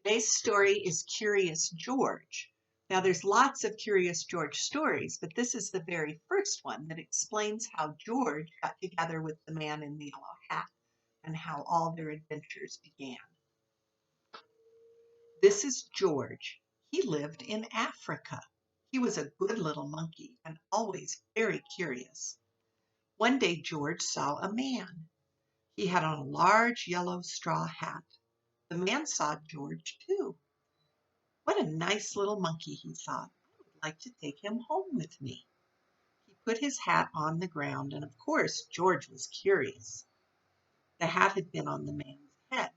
Today's story is Curious George. Now, there's lots of Curious George stories, but this is the very first one that explains how George got together with the man in the yellow hat and how all their adventures began. This is George. He lived in Africa. He was a good little monkey and always very curious. One day, George saw a man. He had on a large yellow straw hat. The man saw George too. What a nice little monkey, he thought. I would like to take him home with me. He put his hat on the ground, and of course, George was curious. The hat had been on the man's head.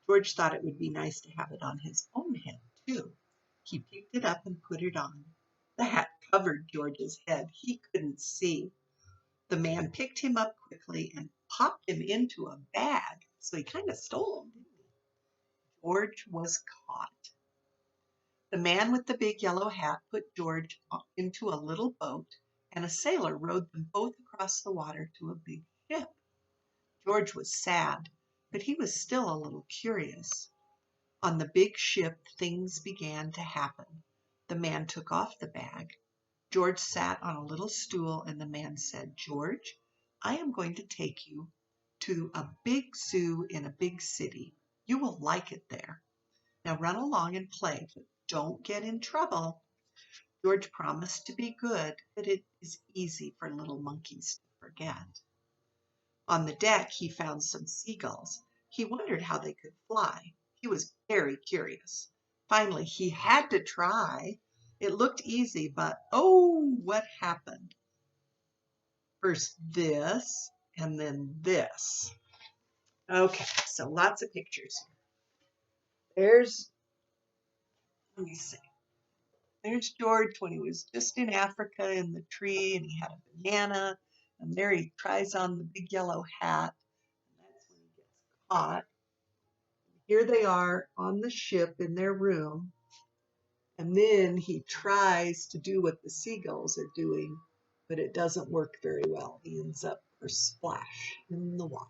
George thought it would be nice to have it on his own head, too. He picked it up and put it on. The hat covered George's head. He couldn't see. The man picked him up quickly and popped him into a bag, so he kind of stole him, didn't he? George was caught. The man with the big yellow hat put George into a little boat, and a sailor rowed them both across the water to a big ship. George was sad, but he was still a little curious. On the big ship, things began to happen. The man took off the bag. George sat on a little stool, and the man said, "George, I am going to take you to a big zoo in a big city. You will like it there. Now run along and play, but don't get in trouble." George promised to be good, but it is easy for little monkeys to forget. On the deck, he found some seagulls. He wondered how they could fly. He was very curious. Finally, he had to try. It looked easy, but oh, what happened? First this, and then this. Okay, so lots of pictures. Let me see. There's George when he was just in Africa in the tree, and he had a banana, and there he tries on the big yellow hat, and that's when he gets caught. Here they are on the ship in their room, and then he tries to do what the seagulls are doing, but it doesn't work very well. He ends up splash in the water.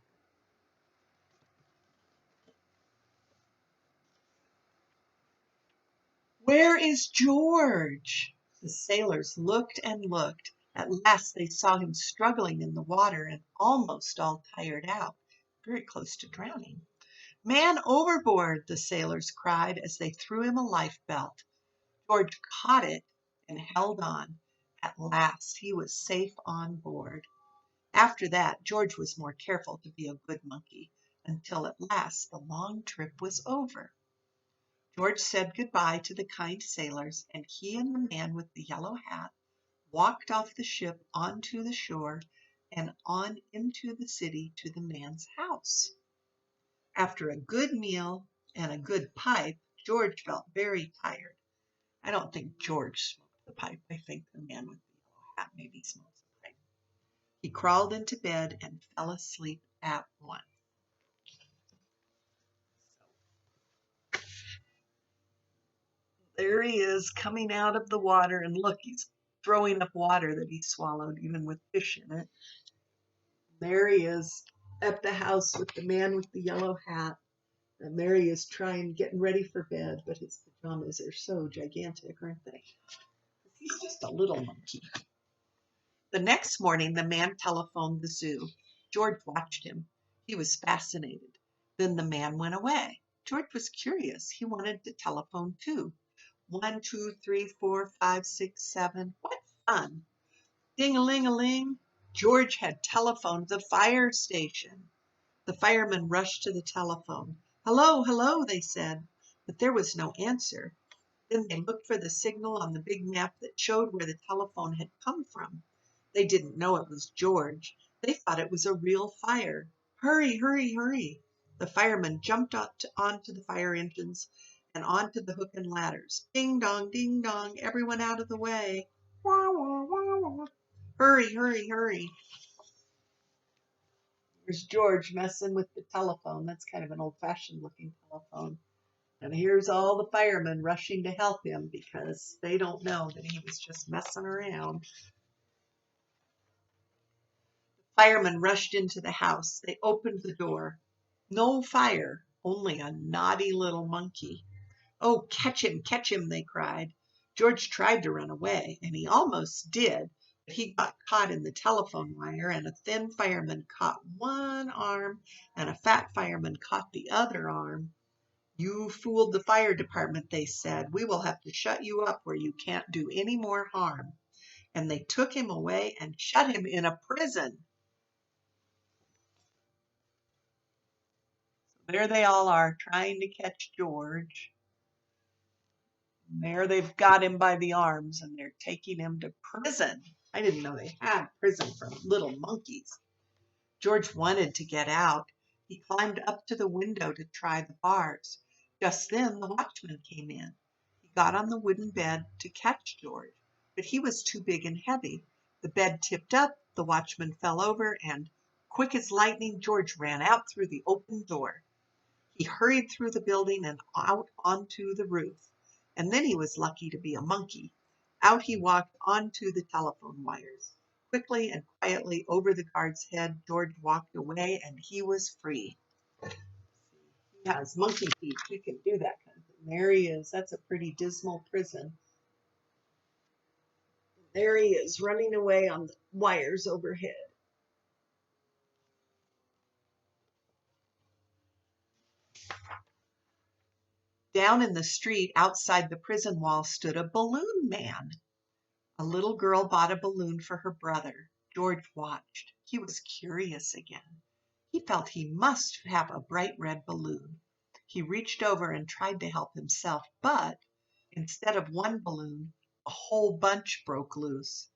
Where is George? The sailors looked and looked. At last they saw him struggling in the water and almost all tired out, very close to drowning. "Man overboard!" the sailors cried as they threw him a life belt. George caught it and held on. At last he was safe on board. After that, George was more careful to be a good monkey, until at last the long trip was over. George said goodbye to the kind sailors, and he and the man with the yellow hat walked off the ship onto the shore and on into the city to the man's house. After a good meal and a good pipe, George felt very tired. I don't think George smoked the pipe. I think the man with the yellow hat maybe smokes the pipe. He crawled into bed and fell asleep at once. There he is coming out of the water, and look, he's throwing up water that he swallowed, even with fish in it. There he is at the house with the man with the yellow hat, and there he is getting ready for bed, but his pajamas are so gigantic, aren't they? He's just a little monkey. The next morning, the man telephoned the zoo. George watched him. He was fascinated. Then the man went away. George was curious. He wanted to telephone too. 1, 2, 3, 4, 5, 6, 7. What fun! Ding-a-ling-a-ling. George had telephoned the fire station. The firemen rushed to the telephone. "Hello, hello," they said, but there was no answer. Then they looked for the signal on the big map that showed where the telephone had come from. They didn't know it was George. They thought it was a real fire. "Hurry, hurry, hurry." The firemen jumped onto the fire engines and onto the hook and ladders. Ding dong, everyone out of the way. Wah, wah, wah, wah. Hurry, hurry, hurry. Here's George messing with the telephone. That's kind of an old-fashioned looking telephone. And here's all the firemen rushing to help him because they don't know that he was just messing around. The firemen rushed into the house. They opened the door. No fire, only a naughty little monkey. "Oh, catch him," they cried. George tried to run away, and he almost did, but he got caught in the telephone wire, and a thin fireman caught one arm, and a fat fireman caught the other arm. "You fooled the fire department," they said. "We will have to shut you up where you can't do any more harm." And they took him away and shut him in a prison. There they all are trying to catch George. And there they've got him by the arms and they're taking him to prison. I didn't know they had prison for little monkeys. George wanted to get out. He climbed up to the window to try the bars. Just then the watchman came in. He got on the wooden bed to catch George, but he was too big and heavy. The bed tipped up, the watchman fell over, and quick as lightning, George ran out through the open door. He hurried through the building and out onto the roof. And then he was lucky to be a monkey. Out he walked onto the telephone wires. Quickly and quietly over the guard's head, George walked away and he was free. He has monkey feet. He can do that kind of thing. There he is. That's a pretty dismal prison. There he is, running away on the wires overhead. Down in the street outside the prison wall stood a balloon man. A little girl bought a balloon for her brother. George watched. He was curious again. He felt he must have a bright red balloon. He reached over and tried to help himself, but instead of one balloon, a whole bunch broke loose.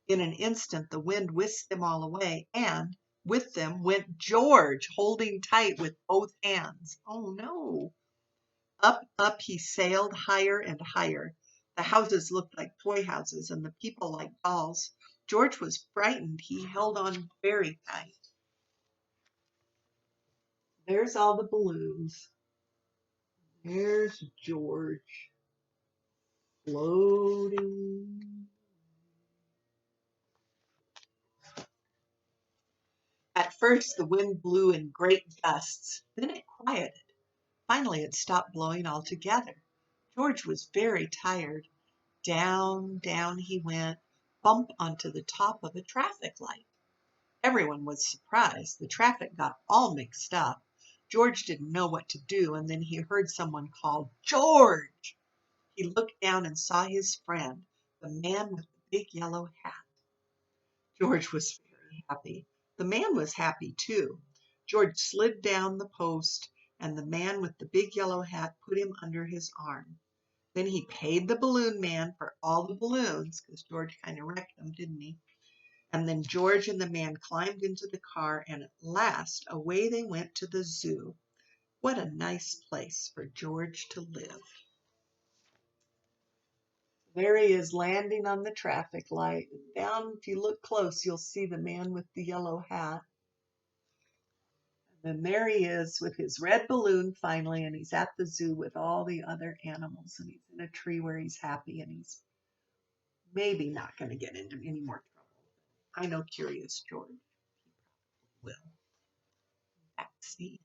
In an instant, the wind whisked them all away, and with them went George, holding tight with both hands. Oh no! Up he sailed, higher and higher. The houses looked like toy houses and the people like dolls. George was frightened. He held on very tight. There's all the balloons. There's George floating. At first, the wind blew in great gusts. Then it quieted. Finally, it stopped blowing altogether. George was very tired. Down, down he went, bump onto the top of a traffic light. Everyone was surprised. The traffic got all mixed up. George didn't know what to do, and then he heard someone call, "George!" He looked down and saw his friend, the man with the big yellow hat. George was very happy. The man was happy too. George slid down the post, and the man with the big yellow hat put him under his arm. Then he paid the balloon man for all the balloons, because George kind of wrecked them, didn't he? And then George and the man climbed into the car, and at last away they went to the zoo. What a nice place for George to live. There he is landing on the traffic light. Down, if you look close, you'll see the man with the yellow hat. And then there he is with his red balloon finally, and he's at the zoo with all the other animals, and he's in a tree where he's happy, and he's maybe not going to get into any more trouble. I know Curious George will. Back to see.